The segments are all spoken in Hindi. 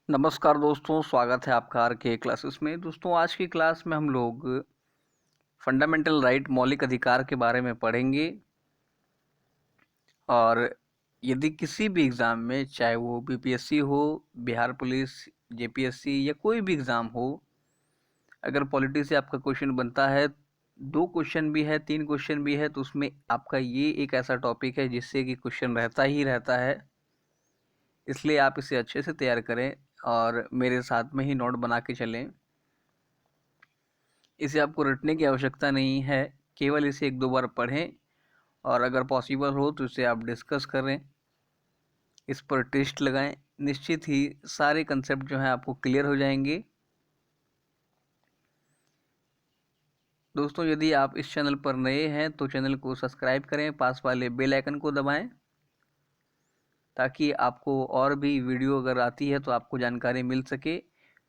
नमस्कार दोस्तों, स्वागत है आपका आर के क्लासेस में। दोस्तों, आज की क्लास में हम लोग फंडामेंटल राइट मौलिक अधिकार के बारे में पढ़ेंगे। और यदि किसी भी एग्ज़ाम में, चाहे वो बीपीएससी हो, बिहार पुलिस, जेपीएससी या कोई भी एग्ज़ाम हो, अगर पॉलिटी से आपका क्वेश्चन बनता है, 2 क्वेश्चन भी है, 3 क्वेश्चन भी है, तो उसमें आपका ये एक ऐसा टॉपिक है जिससे कि क्वेश्चन रहता ही रहता है। इसलिए आप इसे अच्छे से तैयार करें और मेरे साथ में ही नोट बना के चलें। इसे आपको रटने की आवश्यकता नहीं है, केवल इसे 1-2 बार पढ़ें और अगर पॉसिबल हो तो इसे आप डिस्कस करें, इस पर टेस्ट लगाएं। निश्चित ही सारे कंसेप्ट जो हैं आपको क्लियर हो जाएंगे। दोस्तों, यदि आप इस चैनल पर नए हैं तो चैनल को सब्सक्राइब करें, पास वाले बेल आइकन को दबाएं ताकि आपको और भी वीडियो अगर आती है तो आपको जानकारी मिल सके।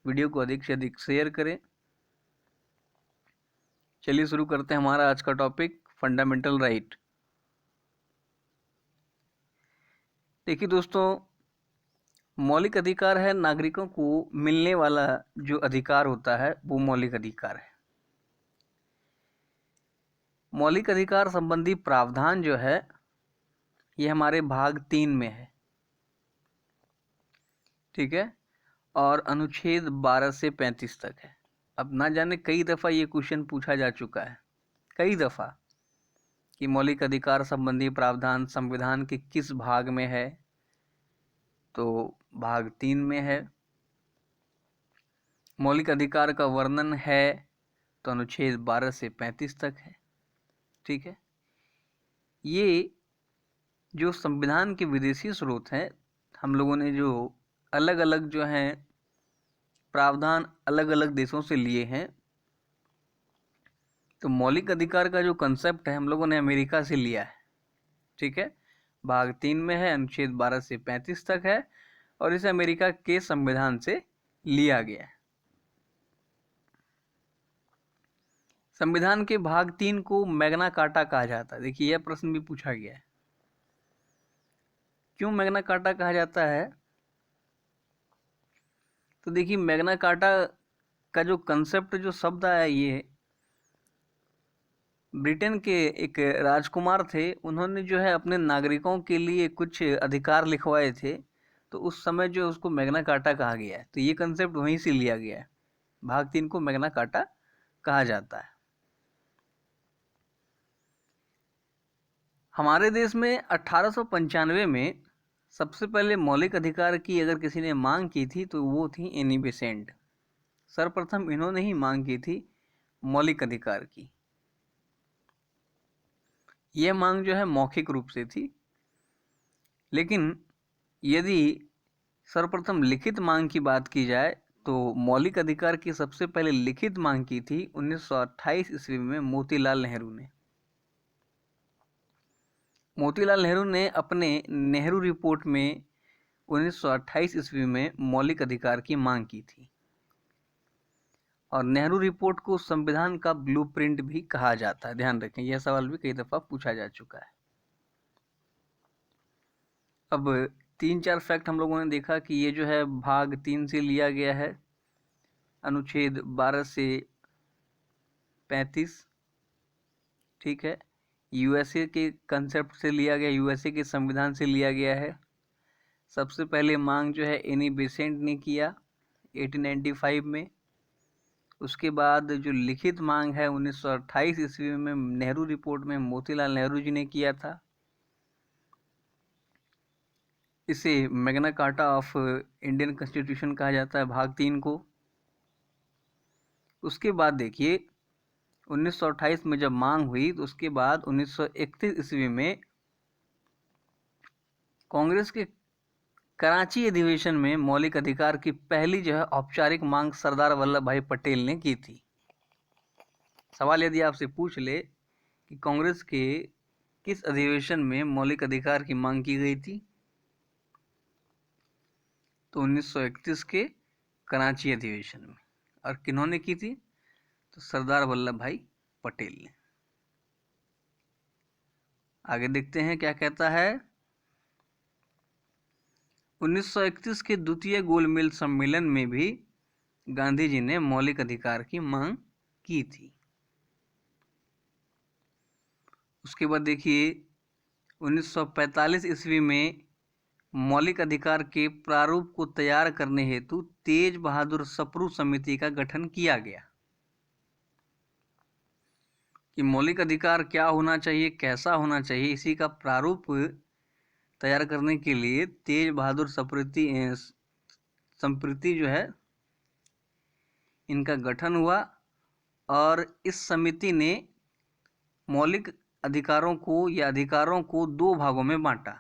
वीडियो को अधिक से अधिक शेयर करें। चलिए शुरू करते हैं हमारा आज का टॉपिक, फंडामेंटल राइट। देखिए दोस्तों, मौलिक अधिकार है नागरिकों को मिलने वाला जो अधिकार होता है वो मौलिक अधिकार है। मौलिक अधिकार संबंधी प्रावधान जो है ये हमारे भाग 3 में है, ठीक है, और अनुच्छेद 12 से 35 तक है। अब ना जाने कई दफ़ा ये क्वेश्चन पूछा जा चुका है, कई दफ़ा, कि मौलिक अधिकार संबंधी प्रावधान संविधान के किस भाग में है। तो भाग 3 में है। मौलिक अधिकार का वर्णन है तो अनुच्छेद 12 से 35 तक है, ठीक है। ये जो संविधान के विदेशी स्रोत हैं, हम लोगों ने जो अलग अलग जो हैं प्रावधान अलग अलग देशों से लिए हैं। तो मौलिक अधिकार का जो कंसेप्ट है हम लोगों ने अमेरिका से लिया है, ठीक है। भाग 3 में है, अनुच्छेद 12 से 35 तक है और इसे अमेरिका के संविधान से लिया गया है। संविधान के भाग 3 को मैग्ना कार्टा कहा जाता है। देखिए, यह प्रश्न भी पूछा गया है, क्यों मैग्ना कार्टा कहा जाता है। तो देखिए, मैग्ना कार्टा का जो कंसेप्ट, जो शब्द आया, ये ब्रिटेन के एक राजकुमार थे, उन्होंने जो है अपने नागरिकों के लिए कुछ अधिकार लिखवाए थे, तो उस समय जो उसको मैग्ना कार्टा कहा गया है। तो ये कंसेप्ट वहीं से लिया गया है, भाग 3 को मैग्ना कार्टा कहा जाता है। हमारे देश में 1895 में सबसे पहले मौलिक अधिकार की अगर किसी ने मांग की थी तो वो थी एनी बेसेंट। सर्वप्रथम इन्होंने ही मांग की थी मौलिक अधिकार की। यह मांग जो है मौखिक रूप से थी, लेकिन यदि सर्वप्रथम लिखित मांग की बात की जाए तो मौलिक अधिकार की सबसे पहले लिखित मांग की थी 1928 ईस्वी में मोतीलाल नेहरू ने। मोतीलाल नेहरू ने अपने नेहरू रिपोर्ट में 1928 ईस्वी में मौलिक अधिकार की मांग की थी। और नेहरू रिपोर्ट को संविधान का ब्लूप्रिंट भी कहा जाता है। ध्यान रखें, यह सवाल भी कई दफा पूछा जा चुका है। अब 3-4 फैक्ट हम लोगों ने देखा कि ये जो है भाग 3 से लिया गया है, अनुच्छेद 12 से 35, ठीक है। यूएसए के कंसेप्ट से लिया गया, यूएसए के संविधान से लिया गया है। सबसे पहले मांग जो है एनी बेसेंट ने किया 1895 में। उसके बाद जो लिखित मांग है 1928 ईस्वी में नेहरू रिपोर्ट में मोतीलाल नेहरू जी ने किया था। इसे Magna carta of Indian constitution कहा जाता है, भाग 3 को। उसके बाद देखिए, 1928 में जब मांग हुई तो उसके बाद 1931 ईस्वी में कांग्रेस के कराची अधिवेशन में मौलिक अधिकार की पहली जो है औपचारिक मांग सरदार वल्लभ भाई पटेल ने की थी। सवाल यदि आपसे पूछ ले कि कांग्रेस के किस अधिवेशन में मौलिक अधिकार की मांग की गई थी, तो 1931 के कराची अधिवेशन में। और किन्होंने की थी, तो सरदार वल्लभ भाई पटेल ने। आगे देखते हैं क्या कहता है। 1931 के द्वितीय गोलमेज सम्मेलन में भी गांधी जी ने मौलिक अधिकार की मांग की थी। उसके बाद देखिए 1945 ईस्वी में मौलिक अधिकार के प्रारूप को तैयार करने हेतु तेज बहादुर सप्रू समिति का गठन किया गया। कि मौलिक अधिकार क्या होना चाहिए, कैसा होना चाहिए, इसी का प्रारूप तैयार करने के लिए तेज बहादुर समिति जो है इनका गठन हुआ और इस समिति ने मौलिक अधिकारों को दो भागों में बांटा।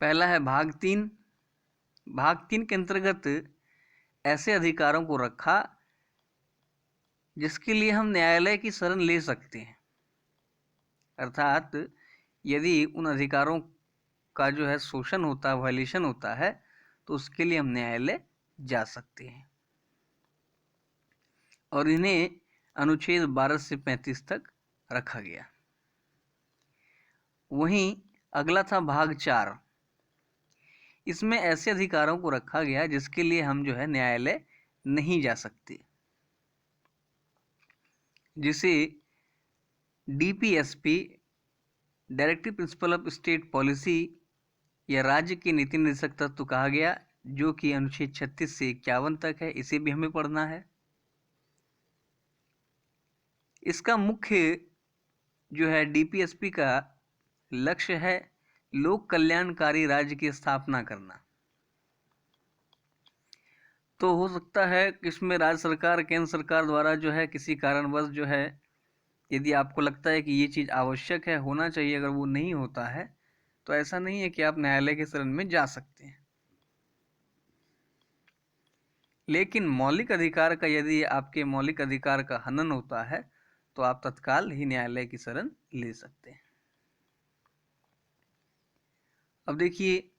पहला है भाग 3। भाग 3 के अंतर्गत ऐसे अधिकारों को रखा जिसके लिए हम न्यायालय की शरण ले सकते हैं, अर्थात यदि उन अधिकारों का जो है शोषण होता है, वायलेशन होता है, तो उसके लिए हम न्यायालय जा सकते हैं। और इन्हें अनुच्छेद 12 से 35 तक रखा गया। वहीं अगला था भाग 4। इसमें ऐसे अधिकारों को रखा गया जिसके लिए हम जो है न्यायालय नहीं जा सकते, जिसे DPSP directive principle of state policy या राज्य के नीति निर्देशक तत्व कहा गया, जो कि अनुच्छेद 36 से 51 तक है। इसे भी हमें पढ़ना है। इसका मुख्य जो है डीपीएसपी का लक्ष्य है लोक कल्याणकारी राज्य की स्थापना करना। तो हो सकता है कि इसमें राज्य सरकार, केंद्र सरकार द्वारा जो है किसी कारणवश जो है, यदि आपको लगता है कि ये चीज़ आवश्यक है, होना चाहिए, अगर वो नहीं होता है तो ऐसा नहीं है कि आप न्यायालय के शरण में जा सकते हैं। लेकिन मौलिक अधिकार का, यदि आपके मौलिक अधिकार का हनन होता है तो आप तत्काल ही न्यायालय की शरण ले सकते हैं। अब देखिए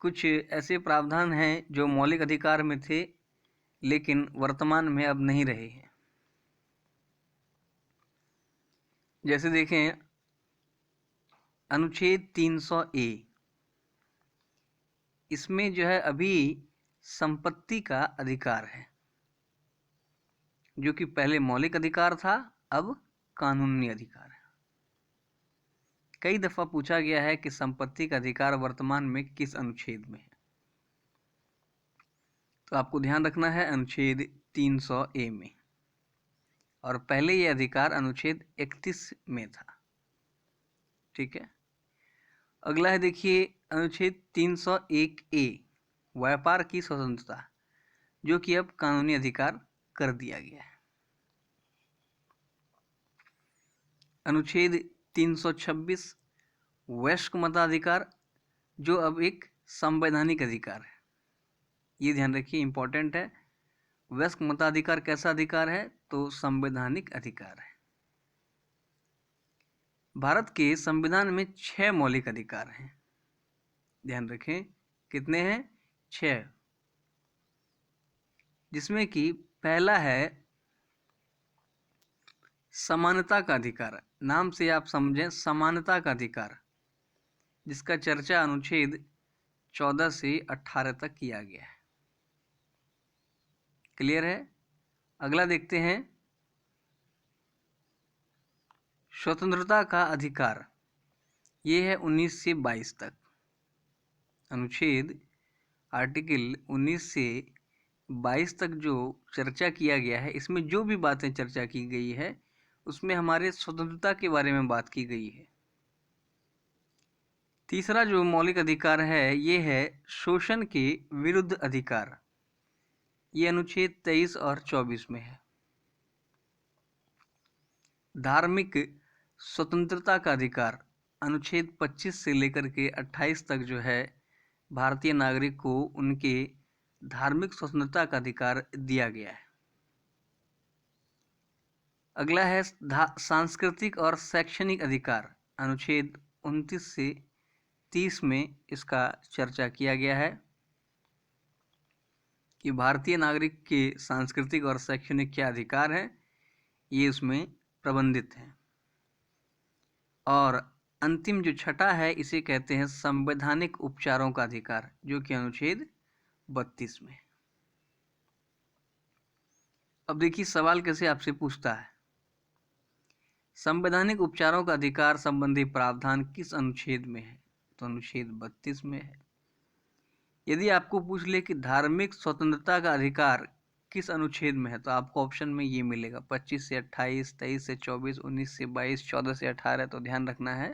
कुछ ऐसे प्रावधान हैं जो मौलिक अधिकार में थे लेकिन वर्तमान में अब नहीं रहे हैं। जैसे देखें अनुच्छेद 300A, इसमें जो है अभी संपत्ति का अधिकार है, जो कि पहले मौलिक अधिकार था, अब कानूनी अधिकार है। कई दफा पूछा गया है कि संपत्ति का अधिकार वर्तमान में किस अनुच्छेद में है, तो आपको ध्यान रखना है अनुच्छेद 300A में, और पहले यह अधिकार अनुच्छेद 31 में था। ठीक है। अगला है देखिए अनुच्छेद 301A, व्यापार की स्वतंत्रता, जो कि अब कानूनी अधिकार कर दिया गया है। अनुच्छेद 326 वयस्क मताधिकार, जो अब एक संवैधानिक अधिकार है। ये ध्यान रखिए, इंपॉर्टेंट है। वयस्क मताधिकार कैसा अधिकार है? तो संवैधानिक अधिकार है। भारत के संविधान में 6 मौलिक अधिकार हैं। ध्यान रखें, कितने हैं? 6, जिसमें कि पहला है समानता का अधिकार। नाम से आप समझें, समानता का अधिकार, जिसका चर्चा अनुच्छेद 14 से 18 तक किया गया है। क्लियर है? अगला देखते हैं स्वतंत्रता का अधिकार। ये है 19 से 22 तक। अनुच्छेद आर्टिकल 19 से 22 तक जो चर्चा किया गया है, इसमें जो भी बातें चर्चा की गई है उसमें हमारे स्वतंत्रता के बारे में बात की गई है। तीसरा जो मौलिक अधिकार है ये है शोषण के विरुद्ध अधिकार। ये अनुच्छेद 23 और 24 में है। धार्मिक स्वतंत्रता का अधिकार अनुच्छेद 25 से लेकर के 28 तक जो है भारतीय नागरिक को उनके धार्मिक स्वतंत्रता का अधिकार दिया गया है। अगला है सांस्कृतिक और शैक्षणिक अधिकार। अनुच्छेद 29 से 30 में इसका चर्चा किया गया है कि भारतीय नागरिक के सांस्कृतिक और शैक्षणिक क्या अधिकार हैं, ये उसमें प्रबंधित हैं। और अंतिम जो छठा है इसे कहते हैं संवैधानिक उपचारों का अधिकार, जो कि अनुच्छेद 32 में। अब देखिए सवाल कैसे आपसे पूछता है, संवैधानिक उपचारों का अधिकार संबंधी प्रावधान किस अनुच्छेद में है? तो अनुच्छेद 32 में है। यदि आपको पूछ ले कि धार्मिक स्वतंत्रता का अधिकार किस अनुच्छेद में है, तो आपको ऑप्शन में ये मिलेगा 25 से 28, 23 से 24, 19 से 22, 14 से 18। तो ध्यान रखना है,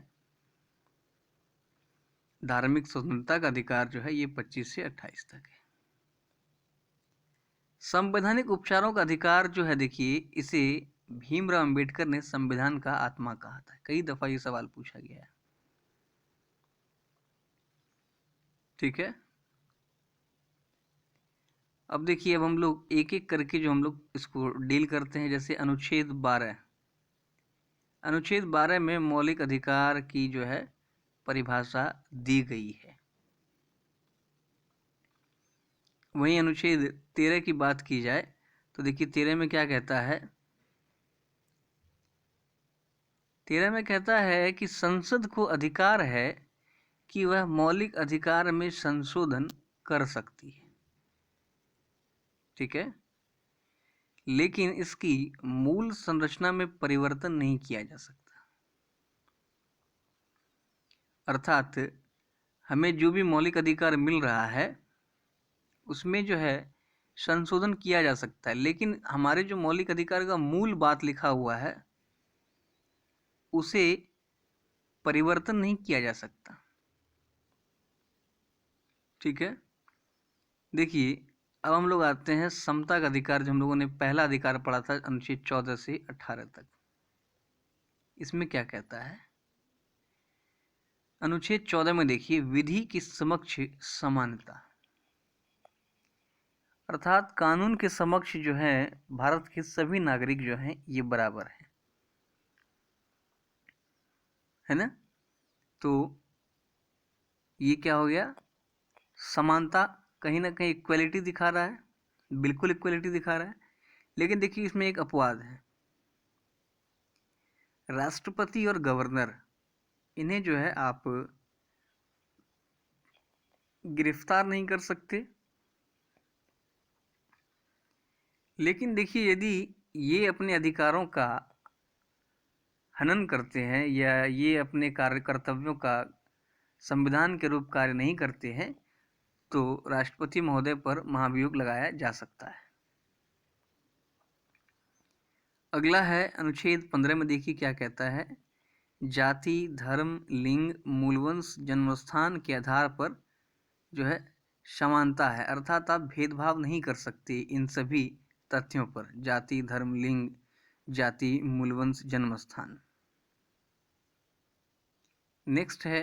धार्मिक स्वतंत्रता का अधिकार जो है ये 25 से 28 तक है। संवैधानिक उपचारों का अधिकार जो है, देखिए इसे भीमराव अंबेडकर ने संविधान का आत्मा कहा था। कई दफा ये सवाल पूछा गया है, ठीक है। अब देखिए, अब हम लोग एक एक करके जो हम लोग इसको डील करते हैं। जैसे अनुच्छेद 12, अनुच्छेद 12 में मौलिक अधिकार की जो है परिभाषा दी गई है। वहीं अनुच्छेद 13 की बात की जाए तो देखिए 13 में क्या कहता है, 13 में कहता है कि संसद को अधिकार है कि वह मौलिक अधिकार में संशोधन कर सकती है, ठीक है, लेकिन इसकी मूल संरचना में परिवर्तन नहीं किया जा सकता। अर्थात हमें जो भी मौलिक अधिकार मिल रहा है उसमें जो है संशोधन किया जा सकता है, लेकिन हमारे जो मौलिक अधिकार का मूल बात लिखा हुआ है उसे परिवर्तन नहीं किया जा सकता, ठीक है। देखिए अब हम लोग आते हैं समता का अधिकार, जो हम लोगों ने पहला अधिकार पढ़ा था अनुच्छेद 14 से 18 तक। इसमें क्या कहता है, अनुच्छेद 14 में देखिए विधि के समक्ष समानता, अर्थात कानून के समक्ष जो है भारत के सभी नागरिक जो हैं ये बराबर हैं, है ना। तो ये क्या हो गया, समानता, कहीं ना कहीं इक्वलिटी दिखा रहा है, बिल्कुल इक्वलिटी दिखा रहा है। लेकिन देखिए इसमें एक अपवाद है, राष्ट्रपति और गवर्नर, इन्हें जो है आप गिरफ्तार नहीं कर सकते। लेकिन देखिए यदि ये अपने अधिकारों का हनन करते हैं या ये अपने कार्य कर्तव्यों का संविधान के रूप कार्य नहीं करते हैं तो राष्ट्रपति महोदय पर महाभियोग लगाया जा सकता है। अगला है अनुच्छेद 15 में, देखिए क्या कहता है, जाति, धर्म, लिंग, मूलवंश, जन्मस्थान के आधार पर जो है समानता है, अर्थात आप भेदभाव नहीं कर सकते इन सभी तथ्यों पर, जाति, धर्म, लिंग, जाति, मूलवंश, जन्मस्थान। नेक्स्ट है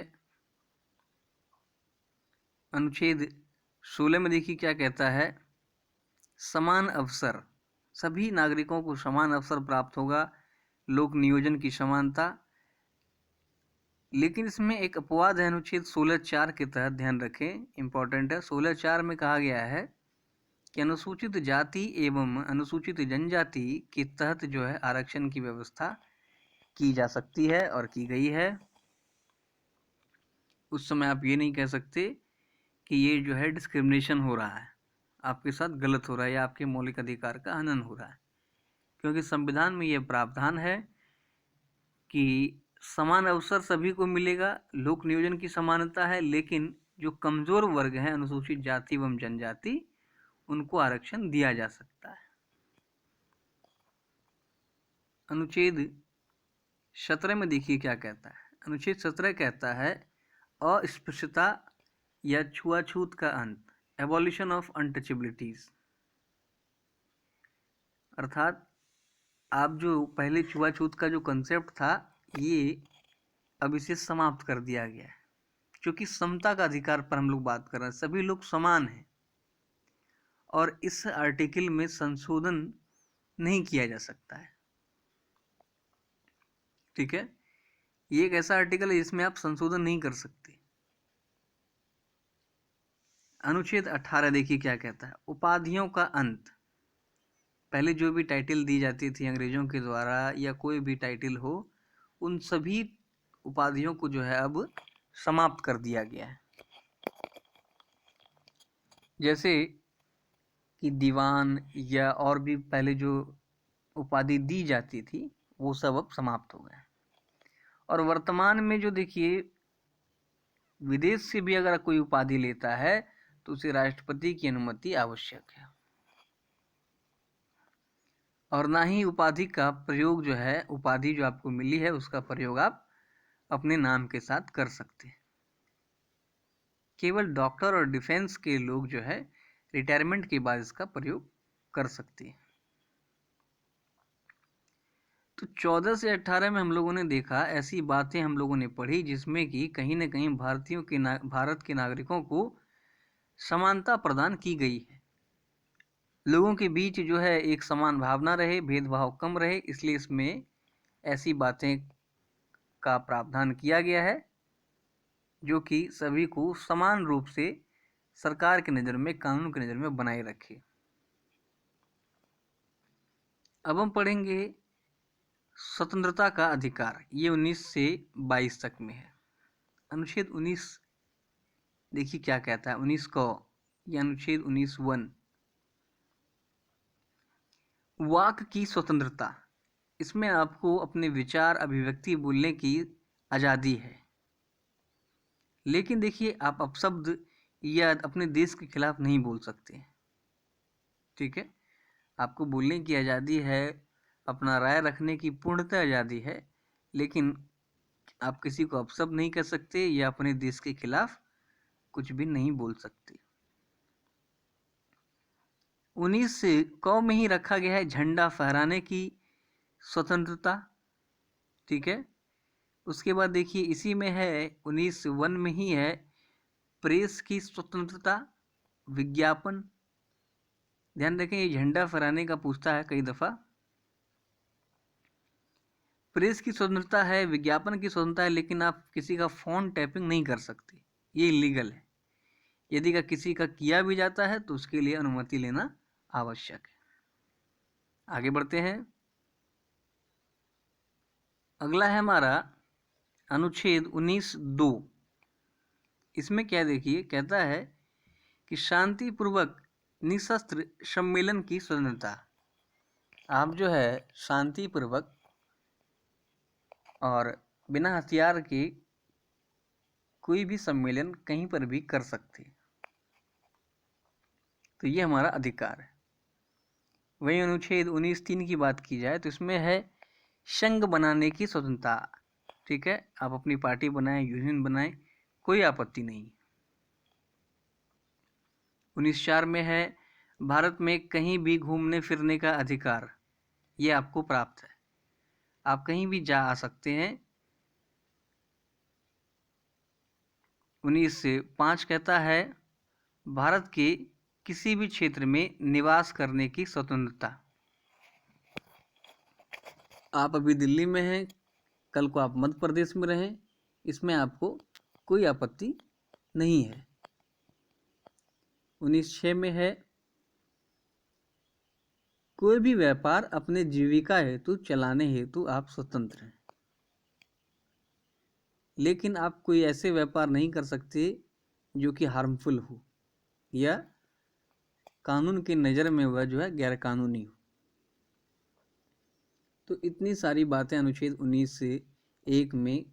अनुच्छेद 16 में, देखिए क्या कहता है, समान अवसर, सभी नागरिकों को समान अवसर प्राप्त होगा, लोक नियोजन की समानता। लेकिन इसमें एक अपवाद है अनुच्छेद 16(4) के तहत, ध्यान रखें, इंपॉर्टेंट है। 16(4) में कहा गया है कि अनुसूचित जाति एवं अनुसूचित जनजाति के तहत जो है आरक्षण की व्यवस्था की जा सकती है और की गई है। उस समय आप ये नहीं कह सकते कि ये जो है डिस्क्रिमिनेशन हो रहा है, आपके साथ गलत हो रहा है या आपके मौलिक अधिकार का हनन हो रहा है, क्योंकि संविधान में ये प्रावधान है कि समान अवसर सभी को मिलेगा, लोक नियोजन की समानता है, लेकिन जो कमजोर वर्ग हैं, अनुसूचित जाति एवं जनजाति, उनको आरक्षण दिया जा सकता है। अनुच्छेद 17 में देखिए क्या कहता है, अनुच्छेद 17 कहता है अस्पृश्यता या छुआछूत का अंत, एबॉलिशन ऑफ अनटचेबिलिटीज, अर्थात आप जो पहले छुआछूत का जो कंसेप्ट था ये अब इसे समाप्त कर दिया गया है, क्योंकि समता का अधिकार पर हम लोग बात कर रहे हैं, सभी लोग समान हैं और इस आर्टिकल में संशोधन नहीं किया जा सकता है, ठीक है। ये एक ऐसा आर्टिकल है जिसमें आप संशोधन नहीं कर सकते। अनुच्छेद 18 देखिए क्या कहता है, उपाधियों का अंत, पहले जो भी टाइटल दी जाती थी अंग्रेजों के द्वारा या कोई भी टाइटल हो, उन सभी उपाधियों को जो है अब समाप्त कर दिया गया है। जैसे कि दीवान या और भी पहले जो उपाधि दी जाती थी वो सब अब समाप्त हो गए। और वर्तमान में जो देखिए विदेश से भी अगर कोई उपाधि लेता है तो उसे राष्ट्रपति की अनुमति आवश्यक है, और ना ही उपाधि का प्रयोग जो है, उपाधि जो आपको मिली है उसका प्रयोग आप अपने नाम के साथ कर सकते हैं। केवल डॉक्टर और डिफेंस के लोग जो है रिटायरमेंट के बाद इसका प्रयोग कर सकते हैं। तो 14 से 18 में हम लोगों ने देखा, ऐसी बातें हम लोगों ने पढ़ी जिसमें कि कहीं न कहीं भारत के नागरिकों को समानता प्रदान की गई है। लोगों के बीच जो है एक समान भावना रहे, भेदभाव कम रहे, इसलिए इसमें ऐसी बातें का प्रावधान किया गया है जो कि सभी को समान रूप से सरकार की नज़र में, कानून की नज़र में बनाए रखे। अब हम पढ़ेंगे स्वतंत्रता का अधिकार। ये 19 से 22 तक में है। अनुच्छेद 19 देखिए क्या कहता है। 19 को ये अनुच्छेद 19(1) वाक की स्वतंत्रता। इसमें आपको अपने विचार, अभिव्यक्ति बोलने की आज़ादी है, लेकिन देखिए आप अपशब्द या अपने देश के खिलाफ नहीं बोल सकते। ठीक है, आपको बोलने की आज़ादी है, अपना राय रखने की पूर्णतः आज़ादी है, लेकिन आप किसी को अपशब्द नहीं कर सकते या अपने देश के खिलाफ कुछ भी नहीं बोल सकते। 19 क में ही रखा गया है झंडा फहराने की स्वतंत्रता। ठीक है, उसके बाद देखिए इसी में है 19(1) में ही है प्रेस की स्वतंत्रता, विज्ञापन। ध्यान रखें ये झंडा फहराने का पूछता है कई दफ़ा। प्रेस की स्वतंत्रता है, विज्ञापन की स्वतंत्रता है, लेकिन आप किसी का फ़ोन टैपिंग नहीं कर सकते, ये इलीगल है। यदि का किसी का किया भी जाता है तो उसके लिए अनुमति लेना आवश्यक है। आगे बढ़ते हैं। अगला है हमारा अनुच्छेद 19(2). इसमें क्या देखिए कहता है कि शांतिपूर्वक निशस्त्र सम्मेलन की स्वतंत्रता। आप जो है शांतिपूर्वक और बिना हथियार के कोई भी सम्मेलन कहीं पर भी कर सकते, तो ये हमारा अधिकार है। वही अनुच्छेद 19(3) की बात की जाए तो इसमें है संघ बनाने की स्वतंत्रता। ठीक है, आप अपनी पार्टी बनाएं, यूनियन बनाएं, कोई आपत्ति नहीं। 19(4) में है भारत में कहीं भी घूमने फिरने का अधिकार, ये आपको प्राप्त है, आप कहीं भी जा आ सकते हैं। 19(5) कहता है भारत के किसी भी क्षेत्र में निवास करने की स्वतंत्रता। आप अभी दिल्ली में हैं, कल को आप मध्य प्रदेश में रहें, इसमें आपको कोई आपत्ति नहीं है। 19(6) में है कोई भी व्यापार अपने जीविका हेतु चलाने हेतु आप स्वतंत्र हैं, लेकिन आप कोई ऐसे व्यापार नहीं कर सकते जो कि हार्मफुल हो या कानून की नज़र में हुआ जो है गैर कानूनी हो। तो इतनी सारी बातें अनुच्छेद 19(1) में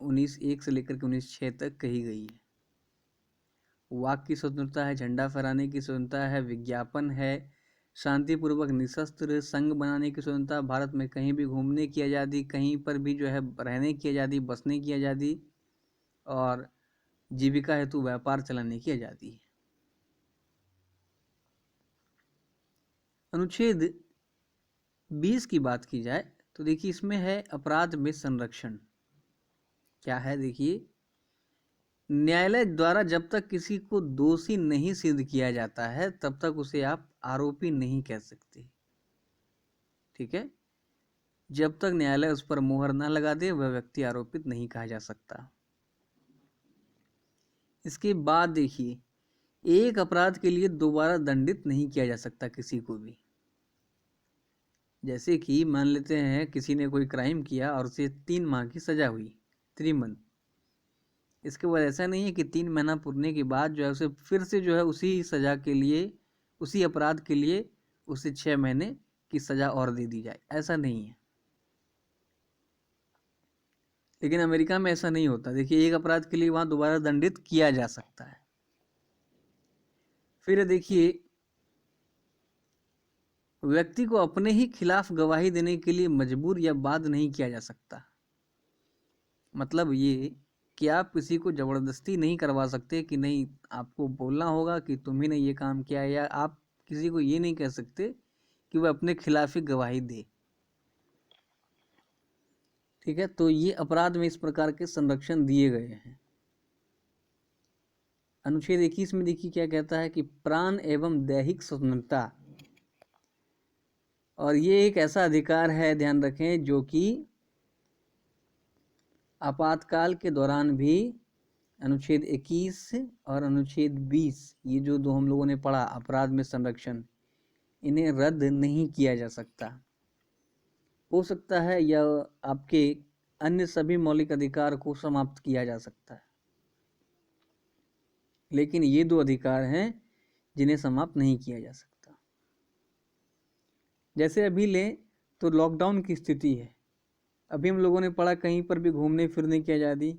19(1) से लेकर के 19(6) तक कही गई है। वाक की स्वतंत्रता है, झंडा फहराने की स्वतंत्रता है, विज्ञापन है, शांतिपूर्वक निशस्त्र संघ बनाने की स्वतंत्रता, भारत में कहीं भी घूमने की आज़ादी, कहीं पर भी जो है रहने की आज़ादी, बसने की आज़ादी, और जीविका हेतु व्यापार चलाने की आज़ादी है। अनुच्छेद 20 की बात की जाए तो देखिए इसमें है अपराध में संरक्षण। क्या है देखिए, न्यायालय द्वारा जब तक किसी को दोषी नहीं सिद्ध किया जाता है तब तक उसे आप आरोपी नहीं कह सकते। ठीक है, जब तक न्यायालय उस पर मुहर न लगा दे वह व्यक्ति आरोपित नहीं कहा जा सकता। इसके बाद देखिए एक अपराध के लिए दोबारा दंडित नहीं किया जा सकता किसी को भी। जैसे कि मान लेते हैं किसी ने कोई क्राइम किया और उसे 3 माह की सज़ा हुई, 3 मंथ। इसके बाद ऐसा नहीं है कि 3 महीना पुरने के बाद जो है उसे फिर से जो है उसी सज़ा के लिए, उसी अपराध के लिए उसे 6 महीने की सज़ा और दे दी जाए, ऐसा नहीं है। लेकिन अमेरिका में ऐसा नहीं होता। देखिए, एक अपराध के लिए वहाँ दोबारा दंडित किया जा सकता है। फिर देखिए, व्यक्ति को अपने ही खिलाफ गवाही देने के लिए मजबूर या बाध्य नहीं किया जा सकता। मतलब ये कि आप किसी को ज़बरदस्ती नहीं करवा सकते कि नहीं, आपको बोलना होगा कि तुम ही ने ये काम किया, या आप किसी को ये नहीं कह सकते कि वह अपने खिलाफ ही गवाही दे। ठीक है, तो ये अपराध में इस प्रकार के संरक्षण दिए गए हैं। अनुच्छेद 21 में देखिए क्या कहता है कि प्राण एवं दैहिक स्वतंत्रता, और ये एक ऐसा अधिकार है, ध्यान रखें, जो कि आपातकाल के दौरान भी अनुच्छेद 21 और अनुच्छेद 20, ये जो दो हम लोगों ने पढ़ा अपराध में संरक्षण, इन्हें रद्द नहीं किया जा सकता। हो सकता है या आपके अन्य सभी मौलिक अधिकार को समाप्त किया जा सकता है, लेकिन ये दो अधिकार हैं जिन्हें समाप्त नहीं किया जा सकता। जैसे अभी लें तो लॉकडाउन की स्थिति है, अभी हम लोगों ने पढ़ा कहीं पर भी घूमने फिरने की आज़ादी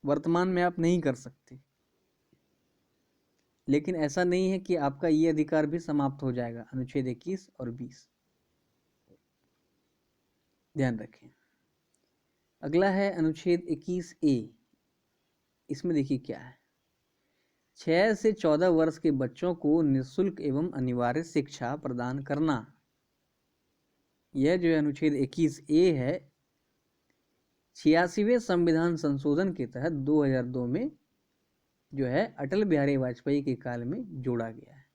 वर्तमान में आप नहीं कर सकते, लेकिन ऐसा नहीं है कि आपका ये अधिकार भी समाप्त हो जाएगा। अनुच्छेद 21 और 20 ध्यान रखें। अगला है अनुच्छेद 21A। इसमें देखिए क्या है, 6 से 14 वर्ष के बच्चों को निःशुल्क एवं अनिवार्य शिक्षा प्रदान करना। यह जो अनुच्छेद 21A है, 86वें संविधान संशोधन के तहत 2002 में जो है अटल बिहारी वाजपेयी के काल में जोड़ा गया है।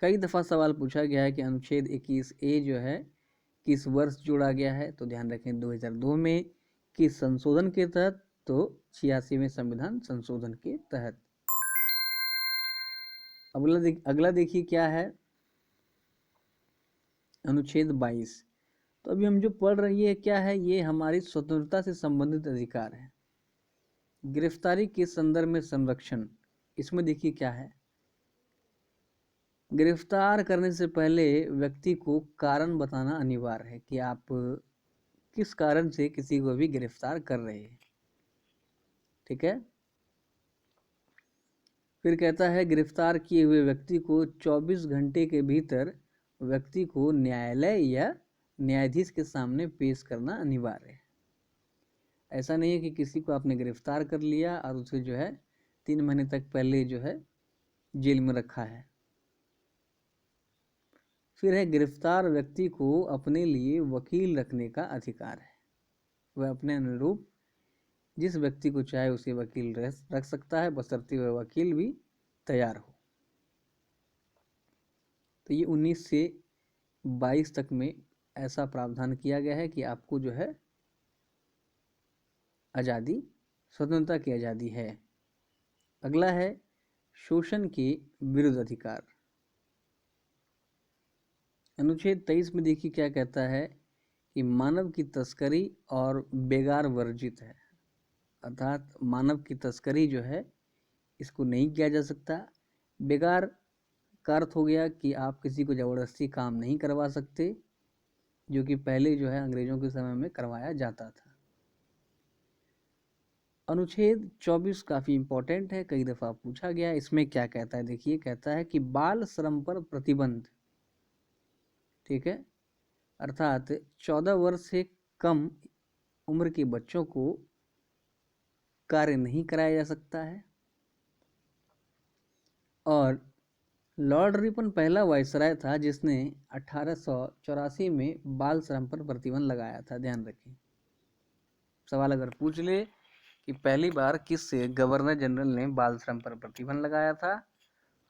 कई दफ़ा सवाल पूछा गया है कि अनुच्छेद 21A जो है किस वर्ष जोड़ा गया है, तो ध्यान रखें 2002 में। किस संशोधन के तहत, तो 86वें संविधान संशोधन के तहत। अगला देखिए क्या है, अनुच्छेद 22। तो अभी हम जो पढ़ रही है क्या है, ये हमारी स्वतंत्रता से संबंधित अधिकार है। गिरफ्तारी के संदर्भ में संरक्षण, इसमें देखिए क्या है, गिरफ्तार करने से पहले व्यक्ति को कारण बताना अनिवार्य है कि आप किस कारण से किसी को भी गिरफ्तार कर रहे हैं। ठीक है, फिर कहता है गिरफ्तार किए हुए व्यक्ति को 24 घंटे के भीतर व्यक्ति को न्यायालय या न्यायाधीश के सामने पेश करना अनिवार्य है। ऐसा नहीं है कि किसी को आपने गिरफ्तार कर लिया और उसे जो है 3 महीने तक पहले जो है जेल में रखा है। फिर है गिरफ्तार व्यक्ति को अपने लिए वकील रखने का अधिकार है। वह अपने अनुरूप जिस व्यक्ति को चाहे उसे वकील रख सकता है, बशर्ते वह वकील भी तैयार हो। तो ये 19 से 22 तक में ऐसा प्रावधान किया गया है कि आपको जो है आज़ादी, स्वतंत्रता की आज़ादी है। अगला है शोषण के विरुद्ध अधिकार। अनुच्छेद 23 में देखिए क्या कहता है कि मानव की तस्करी और बेगार वर्जित है। अर्थात मानव की तस्करी जो है इसको नहीं किया जा सकता। बेगार का अर्थ हो गया कि आप किसी को ज़बरदस्ती काम नहीं करवा सकते, जो कि पहले जो है अंग्रेज़ों के समय में करवाया जाता था। अनुच्छेद 24 काफ़ी इम्पोर्टेंट है, कई दफ़ा पूछा गया। इसमें क्या कहता है, देखिए कहता है कि बाल श्रम पर प्रतिबंध। ठीक है, अर्थात 14 वर्ष से कम उम्र के बच्चों को कार्य नहीं कराया जा सकता है। और लॉर्ड रिपन पहला वायसराय था जिसने 1884 में बाल श्रम पर प्रतिबंध लगाया था। ध्यान रखें, सवाल अगर पूछ ले कि पहली बार किस गवर्नर जनरल ने बाल श्रम पर प्रतिबंध लगाया था,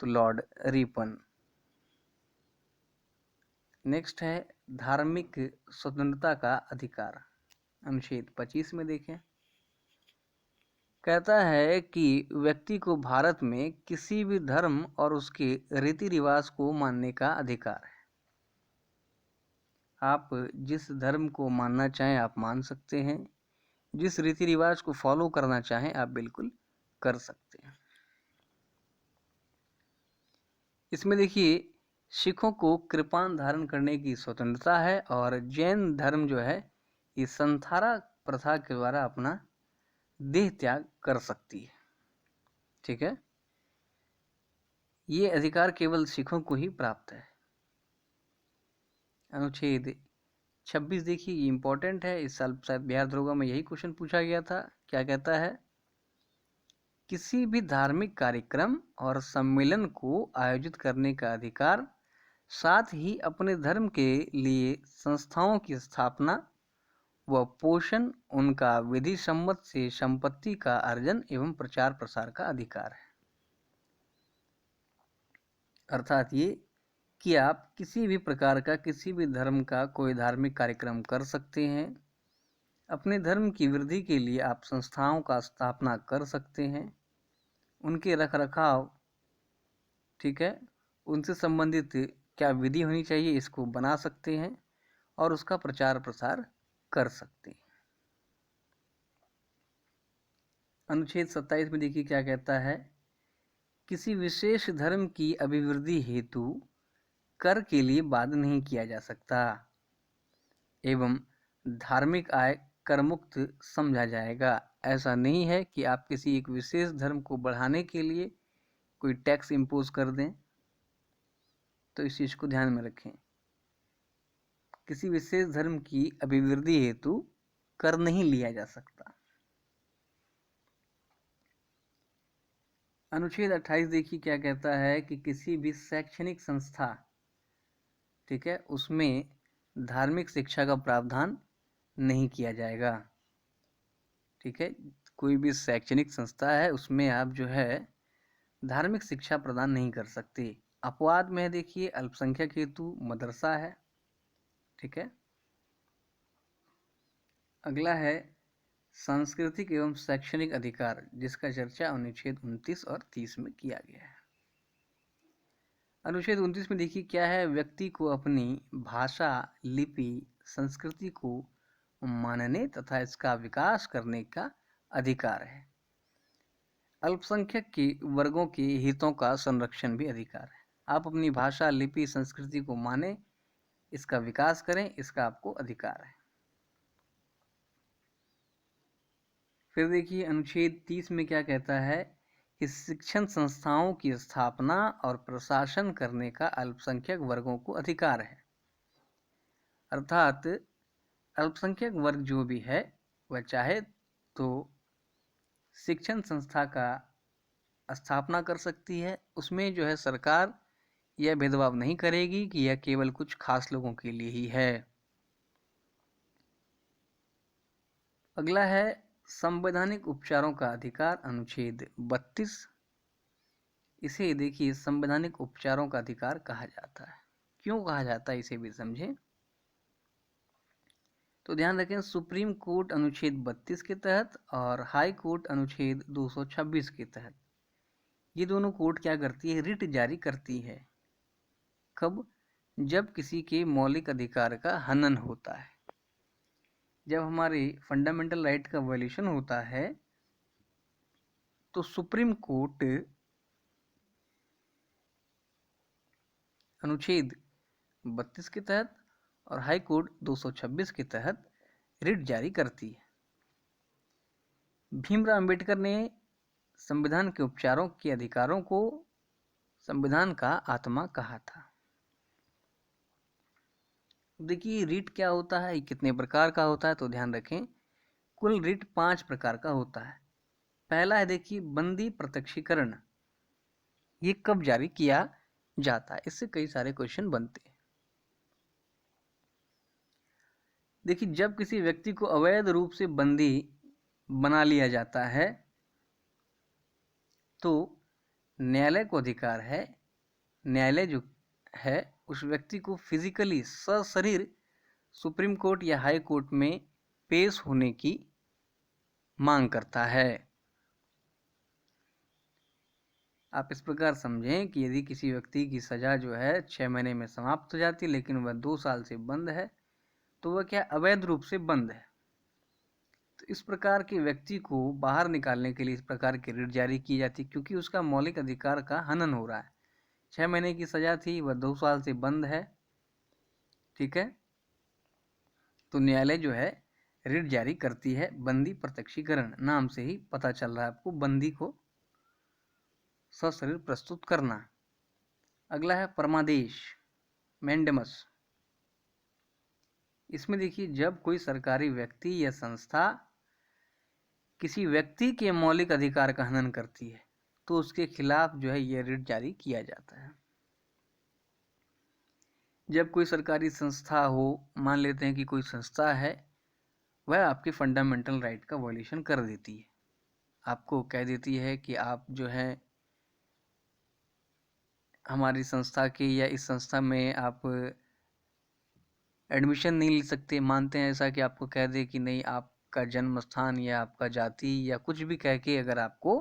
तो लॉर्ड रिपन। नेक्स्ट है धार्मिक स्वतंत्रता का अधिकार। अनुच्छेद 25 में देखें, कहता है कि व्यक्ति को भारत में किसी भी धर्म और उसके रीति रिवाज को मानने का अधिकार है। आप जिस धर्म को मानना चाहें आप मान सकते हैं, जिस रीति रिवाज को फॉलो करना चाहें आप बिल्कुल कर सकते हैं। इसमें देखिए सिखों को कृपान धारण करने की स्वतंत्रता है और जैन धर्म जो है ये संथारा प्रथा के द्वारा अपना देह त्याग कर सकती है। ठीक है, ये अधिकार केवल सिखों को ही प्राप्त है। अनुच्छेद 26 देखिए, ये इंपॉर्टेंट है, इस साल शायद बिहार दरोगा में यही क्वेश्चन पूछा गया था। क्या कहता है, किसी भी धार्मिक कार्यक्रम और सम्मेलन को आयोजित करने का अधिकार, साथ ही अपने धर्म के लिए संस्थाओं की स्थापना व पोषण, उनका विधि सम्मत से संपत्ति का अर्जन एवं प्रचार प्रसार का अधिकार है। अर्थात ये कि आप किसी भी प्रकार का किसी भी धर्म का कोई धार्मिक कार्यक्रम कर सकते हैं, अपने धर्म की वृद्धि के लिए आप संस्थाओं का स्थापना कर सकते हैं, उनके रख रखाव, ठीक है, उनसे संबंधित क्या विधि होनी चाहिए इसको बना सकते हैं और उसका प्रचार प्रसार कर सकते हैं। अनुच्छेद 27 में देखिए क्या कहता है, किसी विशेष धर्म की अभिवृद्धि हेतु कर के लिए बाध्य नहीं किया जा सकता एवं धार्मिक आय कर मुक्त समझा जाएगा। ऐसा नहीं है कि आप किसी एक विशेष धर्म को बढ़ाने के लिए कोई टैक्स इम्पोज कर दें, तो इस चीज को ध्यान में रखें। किसी विशेष धर्म की अभिवृद्धि हेतु कर नहीं लिया जा सकता। अनुच्छेद 28 देखिए क्या कहता है कि किसी भी शैक्षणिक संस्था, ठीक है, उसमें धार्मिक शिक्षा का प्रावधान नहीं किया जाएगा। ठीक है, कोई भी शैक्षणिक संस्था है उसमें आप जो है धार्मिक शिक्षा प्रदान नहीं कर सकते। अपवाद में देखिए अल्पसंख्यक हेतु मदरसा है। ठीक है, अगला है सांस्कृतिक एवं शैक्षणिक अधिकार, जिसका चर्चा अनुच्छेद 29 और 30 में किया गया है। अनुच्छेद 29 में देखिए क्या है, व्यक्ति को अपनी भाषा, लिपि, संस्कृति को मानने तथा इसका विकास करने का अधिकार है। अल्पसंख्यक के वर्गों के हितों का संरक्षण भी अधिकार है। आप अपनी भाषा, लिपि, संस्कृति को माने, इसका विकास करें, इसका आपको अधिकार है। फिर देखिए अनुच्छेद 30 में क्या कहता है कि शिक्षण संस्थाओं की स्थापना और प्रशासन करने का अल्पसंख्यक वर्गों को अधिकार है। अर्थात अल्पसंख्यक वर्ग जो भी है वह चाहे तो शिक्षण संस्था का स्थापना कर सकती है। उसमें जो है सरकार यह भेदभाव नहीं करेगी कि यह केवल कुछ खास लोगों के लिए ही है। अगला है संवैधानिक उपचारों का अधिकार, अनुच्छेद 32। इसे देखिए संवैधानिक उपचारों का अधिकार कहा जाता है। क्यों कहा जाता है इसे भी समझें। तो ध्यान रखें, सुप्रीम कोर्ट अनुच्छेद 32 के तहत और हाई कोर्ट अनुच्छेद 226 के तहत ये दोनों कोर्ट क्या करती है, रिट जारी करती है। कब? जब किसी के मौलिक अधिकार का हनन होता है, जब हमारे फंडामेंटल राइट का वायलेशन होता है, तो सुप्रीम कोर्ट अनुच्छेद 32 के तहत और हाई कोर्ट 226 के तहत रिट जारी करती है। भीमराव अंबेडकर ने संविधान के उपचारों के अधिकारों को संविधान का आत्मा कहा था। देखिए रिट क्या होता है, कितने प्रकार का होता है, तो ध्यान रखें कुल रिट 5 प्रकार का होता है। पहला है देखिए बंदी प्रत्यक्षीकरण। ये कब जारी किया जाता है, इससे कई सारे क्वेश्चन बनते हैं। देखिए जब किसी व्यक्ति को अवैध रूप से बंदी बना लिया जाता है तो न्यायालय को अधिकार है, न्यायालय जो है उस व्यक्ति को फिजिकली सशरीर सुप्रीम कोर्ट या हाई कोर्ट में पेश होने की मांग करता है। आप इस प्रकार समझें कि यदि किसी व्यक्ति की सजा जो है 6 महीने में समाप्त हो जाती है लेकिन वह 2 साल से बंद है, तो वह क्या अवैध रूप से बंद है। तो इस प्रकार के व्यक्ति को बाहर निकालने के लिए इस प्रकार की रिट जारी की जाती, क्योंकि उसका मौलिक अधिकार का हनन हो रहा है। 6 महीने की सजा थी, वह 2 साल से बंद है। ठीक है, तो न्यायालय जो है रिट जारी करती है। बंदी प्रत्यक्षीकरण, नाम से ही पता चल रहा है आपको, बंदी को सशरीर प्रस्तुत करना। अगला है परमादेश, मैंडेमस। इसमें देखिए, जब कोई सरकारी व्यक्ति या संस्था किसी व्यक्ति के मौलिक अधिकार का हनन करती है तो उसके खिलाफ जो है यह रिट जारी किया जाता है। जब कोई सरकारी संस्था हो, मान लेते हैं कि कोई संस्था है, वह आपके फंडामेंटल राइट का वायलेशन कर देती है, आपको कह देती है कि आप जो है हमारी संस्था के या इस संस्था में आप एडमिशन नहीं ले सकते। मानते हैं ऐसा कि आपको कह दे कि नहीं, आपका जन्म स्थान या आपका जाति या कुछ भी कह के अगर आपको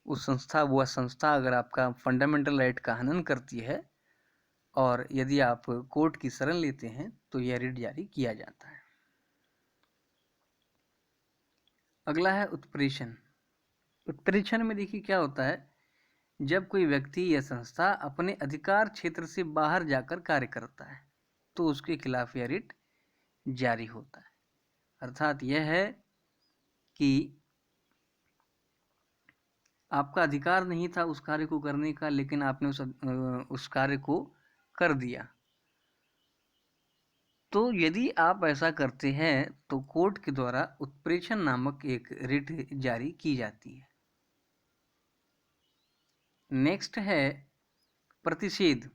वह संस्था अगर आपका फंडामेंटल राइट का हनन करती है और यदि आप कोर्ट की शरण लेते हैं तो यह रिट जारी किया जाता है। अगला है उत्प्रेषण। उत्प्रेषण में देखिए क्या होता है, जब कोई व्यक्ति या संस्था अपने अधिकार क्षेत्र से बाहर जाकर कार्य करता है तो उसके खिलाफ यह रिट जारी होता है। अर्थात यह है कि आपका अधिकार नहीं था उस कार्य को करने का, लेकिन आपने उस कार्य को कर दिया। तो यदि आप ऐसा करते हैं तो कोर्ट के द्वारा उत्प्रेषण नामक एक रिट जारी की जाती है। नेक्स्ट है प्रतिषेध।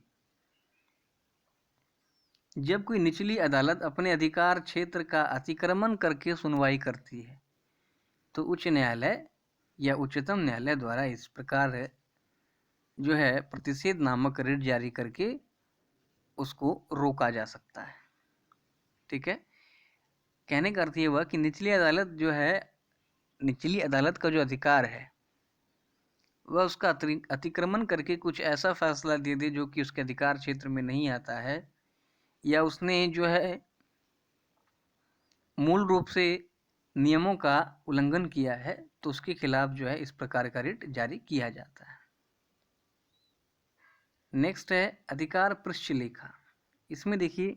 जब कोई निचली अदालत अपने अधिकार क्षेत्र का अतिक्रमण करके सुनवाई करती है तो उच्च न्यायालय या उच्चतम न्यायालय द्वारा इस प्रकार जो है प्रतिषेध नामक रिट जारी करके उसको रोका जा सकता है। ठीक है, कहने का अर्थ ये हुआ कि निचली अदालत का जो अधिकार है वह उसका अतिक्रमण करके कुछ ऐसा फैसला दे दे जो कि उसके अधिकार क्षेत्र में नहीं आता है, या उसने जो है मूल रूप से नियमों का उल्लंघन किया है, तो उसके खिलाफ जो है इस प्रकार का रिट जारी किया जाता है। नेक्स्ट है अधिकार पृष्ठ लेखा। इसमें देखिए,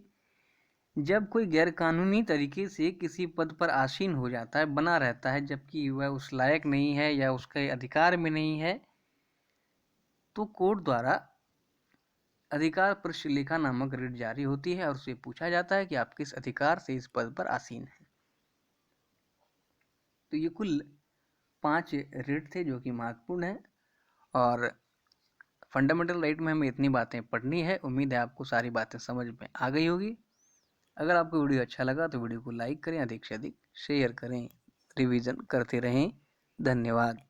जब कोई गैरकानूनी तरीके से किसी पद पर आसीन हो जाता है, बना रहता है, जबकि वह उस लायक नहीं है या उसके अधिकार में नहीं है, तो कोर्ट द्वारा अधिकार पृष्ठ लेखा नामक रिट जारी होती है और उससे पूछा जाता है कि आप किस अधिकार से इस पद पर आसीन हैं। तो ये कुल 5 रिट थे जो कि महत्वपूर्ण है, और फंडामेंटल राइट में हमें इतनी बातें पढ़नी है। उम्मीद है आपको सारी बातें समझ में आ गई होगी। अगर आपको वीडियो अच्छा लगा तो वीडियो को लाइक करें, अधिक से अधिक शेयर करें, रिवीजन करते रहें। धन्यवाद।